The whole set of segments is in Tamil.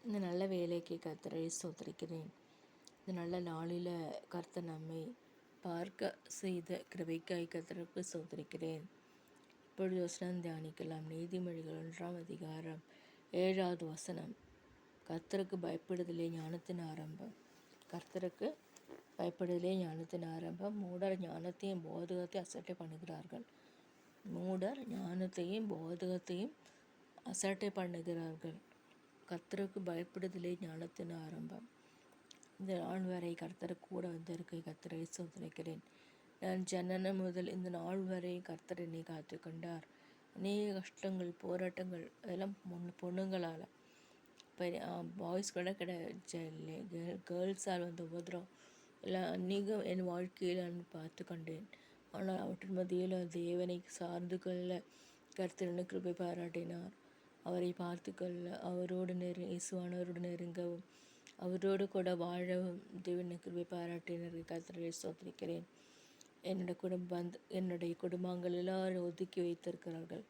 இந்த நல்ல வேலைக்கு கர்த்தரை ஸ்தோத்திரிக்கிறேன். இந்த நல்ல நாளில் கர்த்தர் நம்மை பார்க்க செய்த கிருபைக்காய் கர்த்தருக்கு ஸ்தோத்திரிக்கிறேன். இப்பொழுது வசனம் தியானிக்கலாம். நீதிமொழிகள் 1ஆம் அதிகாரம் 7வது வசனம். கர்த்தருக்கு பயப்படுதலே ஞானத்தின் ஆரம்பம். கர்த்தருக்கு பயப்படுதலே ஞானத்தின் ஆரம்பம். மூடர் ஞானத்தையும் போதகத்தையும் அசட்டை பண்ணுகிறார்கள். மூடர் ஞானத்தையும் போதகத்தையும் அசட்டை பண்ணுகிறார்கள். கர்த்தருக்கு பயப்படுதலே ஞானத்தின் ஆரம்பம். இந்த நாள் வரை கர்த்தர் கூட வந்திருக்க கர்த்தரை ஸ்தோத்திரிக்கிறேன். நான் ஜனனம் முதல் இந்த நாள் வரை கர்த்தர் என்னை காத்து கொண்டார். அநேக கஷ்டங்கள், போராட்டங்கள் அதெல்லாம் பொண்ணுங்களால் பாய்ஸ் கூட கிடையாது, கேர்ள்ஸால் வந்த உபதிரம் எல்லாம் அநேகம் என் வாழ்க்கையில் நான் பார்த்து கொண்டேன். ஆனால் அவற்றின் மத்தியில் தேவனை சார்ந்து கொள்ள கர்த்தர் கிருபை பாராட்டினார். அவரை பார்த்து கொள்ள, அவரோடு இயேசுவானவரோடு நெருங்கவும், அவரோடு கூட வாழவும் தேவனை கிருபை பாராட்டினர். கர்த்தரை ஸ்தோத்திரிக்கிறேன். என்னுடைய குடும்பங்கள் எல்லாரும் ஒதுக்கி வைத்திருக்கிறார்கள்.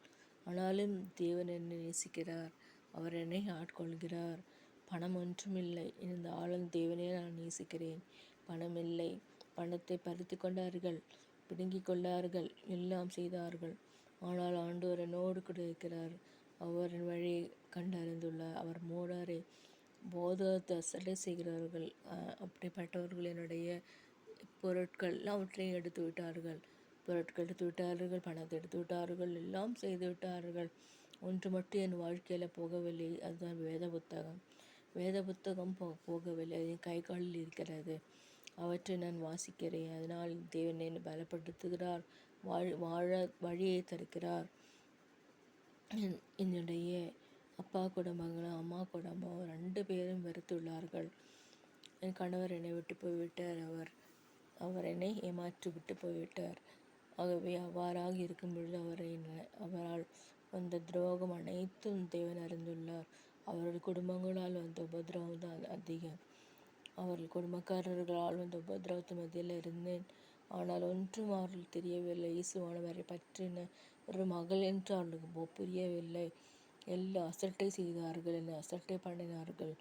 ஆனாலும் தேவன் என்னை நேசிக்கிறார். அவர் என்னை ஆட்கொள்கிறார். பணம் ஒன்றுமில்லை, இந்த ஆளும் தேவனே நான் நேசிக்கிறேன். பணம் இல்லை, பணத்தை பறித்து கொண்டார்கள், பிடுங்கிக் கொண்டார்கள், எல்லாம் செய்தார்கள். ஆனால் ஆண்டவர் என்னோடு கூட இருக்கிறார். அவரின் வழியை கண்டறிந்துள்ளார். அவர் மூடரை போதகத்தை அசட்டை செய்கிறார்கள். அப்படிப்பட்டவர்கள் என்னுடைய பொருட்கள் எல்லாவற்றையும் எடுத்து விட்டார்கள். பொருட்கள் எடுத்து விட்டார்கள், பணத்தை எடுத்து விட்டார்கள், எல்லாம் செய்து விட்டார்கள். ஒன்று மட்டும் என் வாழ்க்கையில் போகவில்லை, அதுதான் வேத புத்தகம். வேத புத்தகம் போகவில்லை, அது என் கை காலில் இருக்கிறது. அவற்றை நான் வாசிக்கிறேன். அதனால் தேவன் என்னை பலப்படுத்துகிறார், வாழ வழியை தருகிறார். என்னுடைய அப்பா குடும்பங்களும் அம்மா குடும்பம் 2 பேரும் வெறுத்துள்ளார்கள். என் கணவர் என்னை விட்டு போய்விட்டார். அவர் என்னை ஏமாற்றி விட்டு போய்விட்டார். ஆகவே அவ்வாறாக இருக்கும் பொழுது அவரால் வந்த துரோகம் அனைத்தும் தேவன் அறிந்துள்ளார். அவர்கள் குடும்பங்களால் வந்த உபதிரவம் தான் அதிகம். அவர்கள் குடும்பக்காரர்களால் வந்த உபதிரவத்து மத்தியில் இருந்தேன். ஆனால் ஒன்றும் அவர்கள் தெரியவில்லை. இயேசுவானவரை பற்றின ஒரு மகள் என்று அவர்களுக்கு புரியவில்லை. எல்லாம் அசட்டை செய்தார்கள், என்னை அசட்டை பண்ணினார்கள்.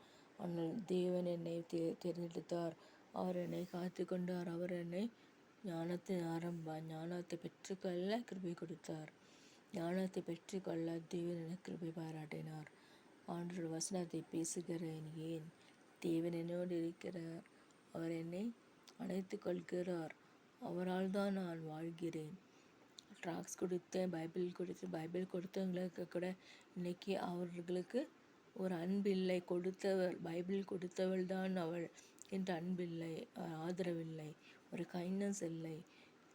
ஆனால் தேவன் என்னை தேர்ந்தெடுத்தார். அவர் என்னை காத்து கொண்டார். அவர் என்னை ஞானத்தின் ஆரம்பம், ஞானத்தை பெற்றுக்கொள்ள கிருபை கொடுத்தார். ஞானத்தை பெற்றுக்கொள்ள தேவன் எனக்கு கிருபை பாராட்டினார். ஆண்டவர் வசனத்தை பேசுகிறேன். ஏன்? தேவன் என்னோடு இருக்கிறார். அவர் என்னை அணைத்து கொள்கிறார். அவரால் தான் நான் வாழ்கிறேன். ட்ராக்ஸ் கொடுத்தேன், பைபிள் கொடுத்தவங்களுக்கு கூட இன்னைக்கு அவர்களுக்கு ஒரு அன்பில்லை. பைபிள் கொடுத்தவள் தான் அவள் என்ற அன்பில்லை, ஆதரவில்லை, ஒரு கைண்ட்னஸ் இல்லை.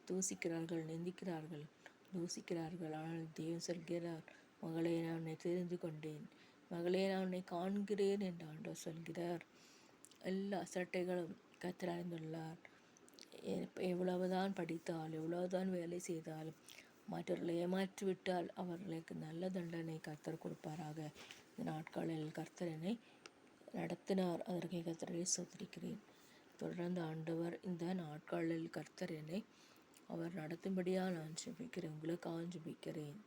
தூசிக்கிறார்கள், நிந்திக்கிறார்கள், தூசிக்கிறார்கள். ஆனால் தேவன் சொல்கிறார், மகளே நான் உன்னை தெரிந்து கொண்டேன், மகளே நான் உன்னை காண்கிறேன் என்று ஆண்டவர் சொல்கிறார். எல்லா அசட்டைகளும் கர்த்தர் அறிந்துள்ளார். எவ்வளவுதான் படித்தால், எவ்வளவுதான் வேலை செய்தாலும் மற்றவர்களை ஏமாற்றிவிட்டால் அவர்களுக்கு நல்ல தண்டனை கர்த்தர் கொடுப்பாராக. இந்த நாட்களில் கர்த்தர் என்னை நடத்தினார். அதற்கு கர்த்தரை ஸ்தோத்திரிக்கிறேன். தொடர்ந்து ஆண்டவர் இந்த நாட்களில் கர்த்தர் என்னை அவர் நடத்தும்படியாக நான் ஜெபிக்கிறேன். உங்களுக்காக ஜெபிக்கிறேன்.